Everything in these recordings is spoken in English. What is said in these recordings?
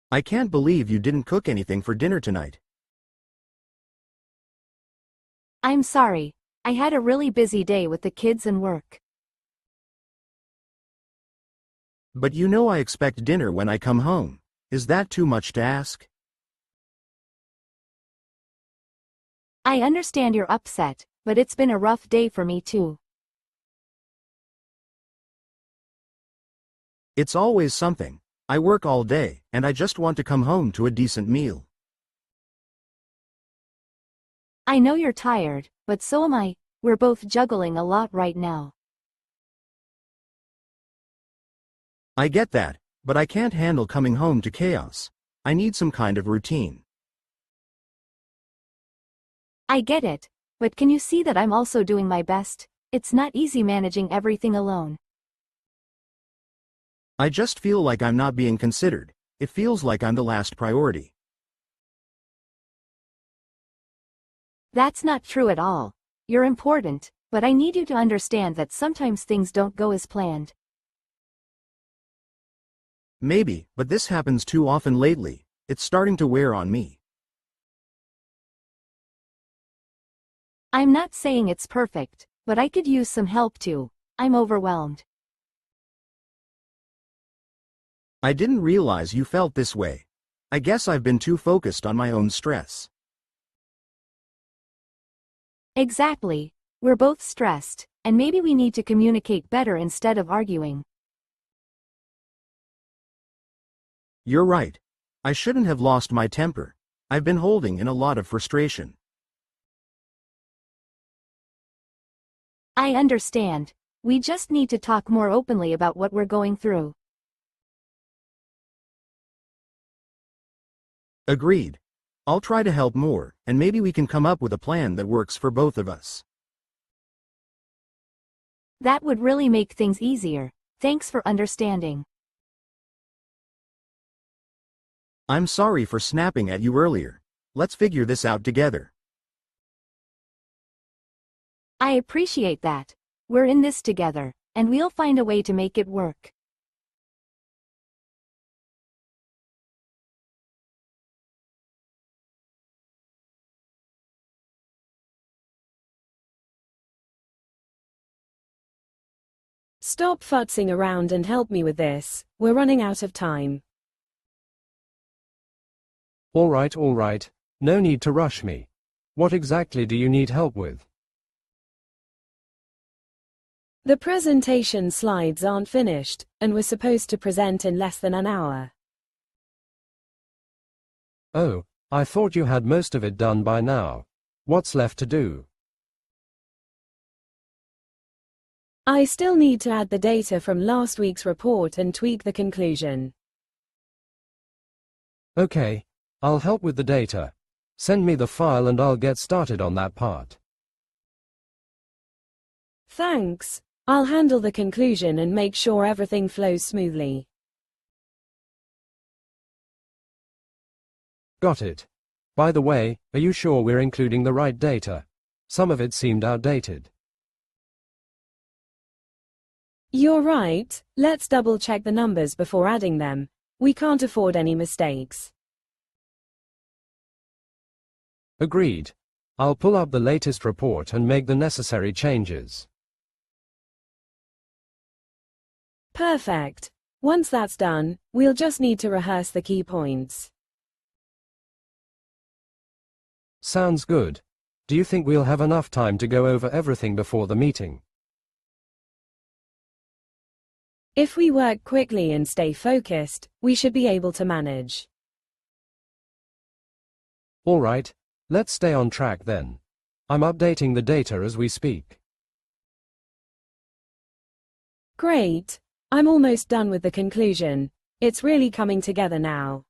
I can't believe you didn't cook anything for dinner tonight. I'm sorry. I had a really busy day with the kids and work. But you know I expect dinner when I come home. Is that too much to ask? I understand you're upset, but it's been a rough day for me too. It's always something. I work all day, and I just want to come home to a decent meal. I know you're tired, but so am I. We're both juggling a lot right now. I get that, but I can't handle coming home to chaos. I need some kind of routine. I get it, but can you see that I'm also doing my best? It's not easy managing everything alone. I just feel like I'm not being considered. It feels like I'm the last priority. That's not true at all. You're important, but I need you to understand that sometimes things don't go as planned. Maybe, but this happens too often lately. It's starting to wear on me. I'm not saying it's perfect, but I could use some help too. I'm overwhelmed. I didn't realize you felt this way. I guess I've been too focused on my own stress. Exactly. We're both stressed, and maybe we need to communicate better instead of arguing. You're right. I shouldn't have lost my temper. I've been holding in a lot of frustration. I understand. We just need to talk more openly about what we're going through. Agreed. I'll try to help more, and maybe we can come up with a plan that works for both of us. That would really make things easier. Thanks for understanding. I'm sorry for snapping at you earlier. Let's figure this out together. I appreciate that. We're in this together, and we'll find a way to make it work. Stop futzing around and help me with this. We're running out of time. All right. No need to rush me. What exactly do you need help with? The presentation slides aren't finished, and we're supposed to present in less than an hour. Oh, I thought you had most of it done by now. What's left to do? I still need to add the data from last week's report and tweak the conclusion. Okay, I'll help with the data. Send me the file and I'll get started on that part. Thanks. I'll handle the conclusion and make sure everything flows smoothly. Got it. By the way, are you sure we're including the right data? Some of it seemed outdated. You're right. Let's double check the numbers before adding them. We can't afford any mistakes. Agreed. I'll pull up the latest report and make the necessary changes. Perfect. Once that's done, we'll just need to rehearse the key points. Sounds good. Do you think we'll have enough time to go over everything before the meeting? If we work quickly and stay focused, we should be able to manage. All right, let's stay on track then. I'm updating the data as we speak. Great. I'm almost done with the conclusion. It's really coming together now.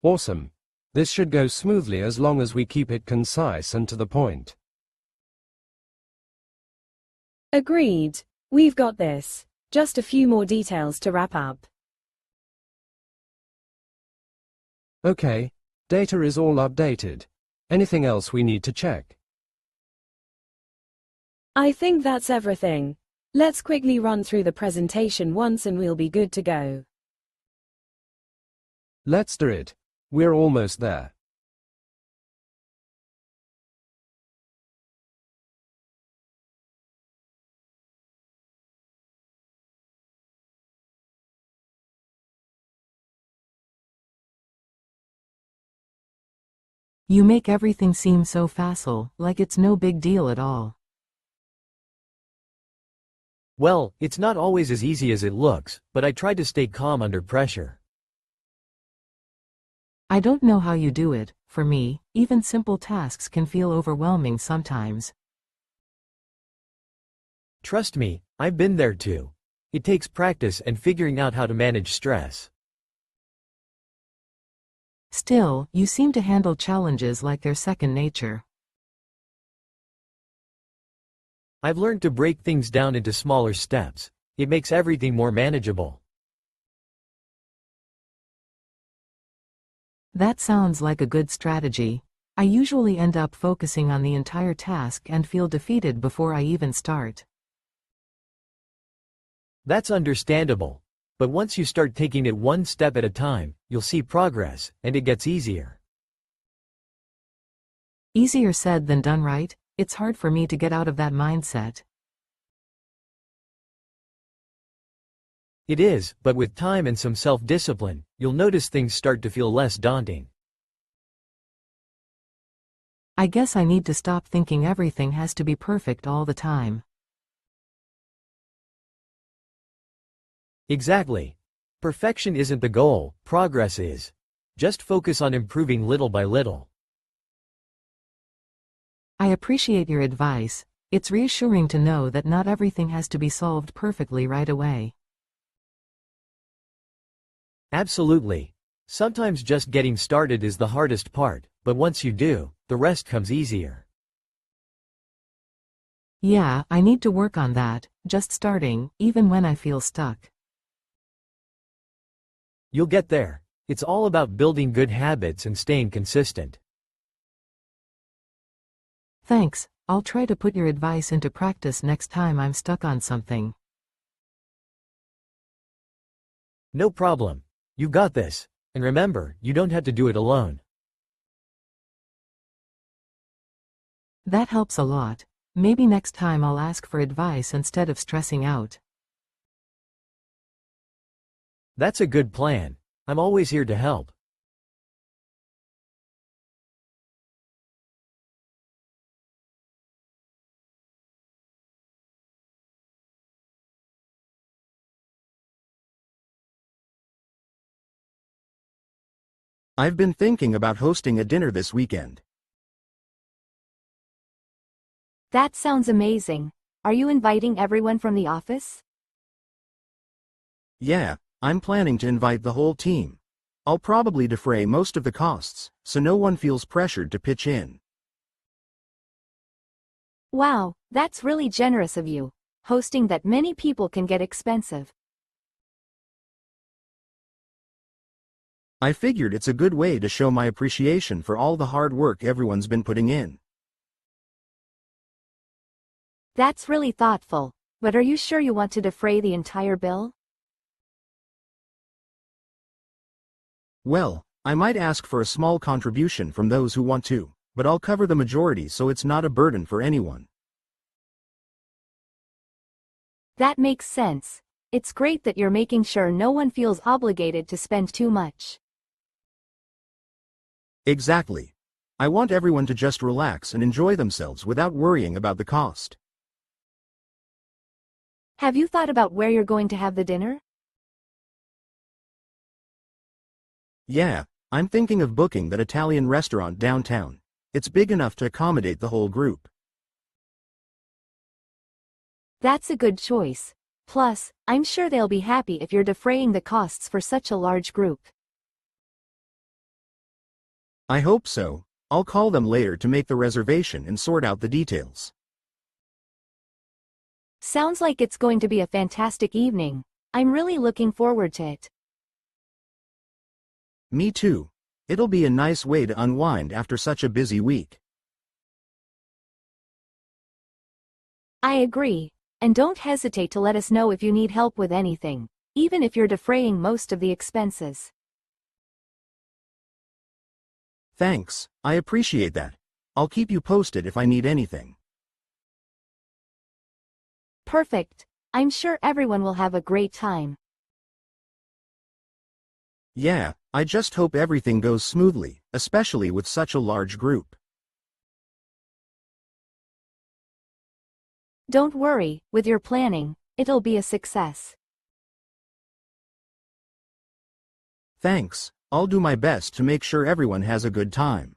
Awesome. This should go smoothly as long as we keep it concise and to the point. Agreed. We've got this. Just a few more details to wrap up. Okay, data is all updated. Anything else we need to check? I think that's everything. Let's quickly run through the presentation once and we'll be good to go. Let's do it. We're almost there. You make everything seem so facile, like it's no big deal at all. Well, it's not always as easy as it looks, but I try to stay calm under pressure. I don't know how you do it. For me, even simple tasks can feel overwhelming sometimes. Trust me, I've been there too. It takes practice and figuring out how to manage stress. Still, you seem to handle challenges like they're second nature. I've learned to break things down into smaller steps. It makes everything more manageable. That sounds like a good strategy. I usually end up focusing on the entire task and feel defeated before I even start. That's understandable. But once you start taking it one step at a time, you'll see progress, and it gets easier. Easier said than done, right? It's hard for me to get out of that mindset. It is, but with time and some self-discipline, you'll notice things start to feel less daunting. I guess I need to stop thinking everything has to be perfect all the time. Exactly. Perfection isn't the goal, progress is. Just focus on improving little by little. I appreciate your advice. It's reassuring to know that not everything has to be solved perfectly right away. Absolutely. Sometimes just getting started is the hardest part, but once you do, the rest comes easier. Yeah, I need to work on that, just starting, even when I feel stuck. You'll get there. It's all about building good habits and staying consistent. Thanks, I'll try to put your advice into practice next time I'm stuck on something. No problem. You got this. And remember, you don't have to do it alone. That helps a lot. Maybe next time I'll ask for advice instead of stressing out. That's a good plan. I'm always here to help. I've been thinking about hosting a dinner this weekend. That sounds amazing. Are you inviting everyone from the office? Yeah, I'm planning to invite the whole team. I'll probably defray most of the costs, so no one feels pressured to pitch in. Wow, that's really generous of you. Hosting that many people can get expensive. I figured it's a good way to show my appreciation for all the hard work everyone's been putting in. That's really thoughtful. But are you sure you want to defray the entire bill? Well, I might ask for a small contribution from those who want to, but I'll cover the majority so it's not a burden for anyone. That makes sense. It's great that you're making sure no one feels obligated to spend too much. Exactly. I want everyone to just relax and enjoy themselves without worrying about the cost. Have you thought about where you're going to have the dinner? Yeah, I'm thinking of booking that Italian restaurant downtown. It's big enough to accommodate the whole group. That's a good choice. Plus, I'm sure they'll be happy if you're defraying the costs for such a large group. I hope so. I'll call them later to make the reservation and sort out the details. Sounds like it's going to be a fantastic evening. I'm really looking forward to it. Me too. It'll be a nice way to unwind after such a busy week. I agree. And don't hesitate to let us know if you need help with anything, even if you're defraying most of the expenses. Thanks, I appreciate that. I'll keep you posted if I need anything. Perfect. I'm sure everyone will have a great time. Yeah, I just hope everything goes smoothly, especially with such a large group. Don't worry, with your planning, it'll be a success. Thanks, I'll do my best to make sure everyone has a good time.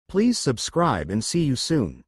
Please subscribe and see you soon.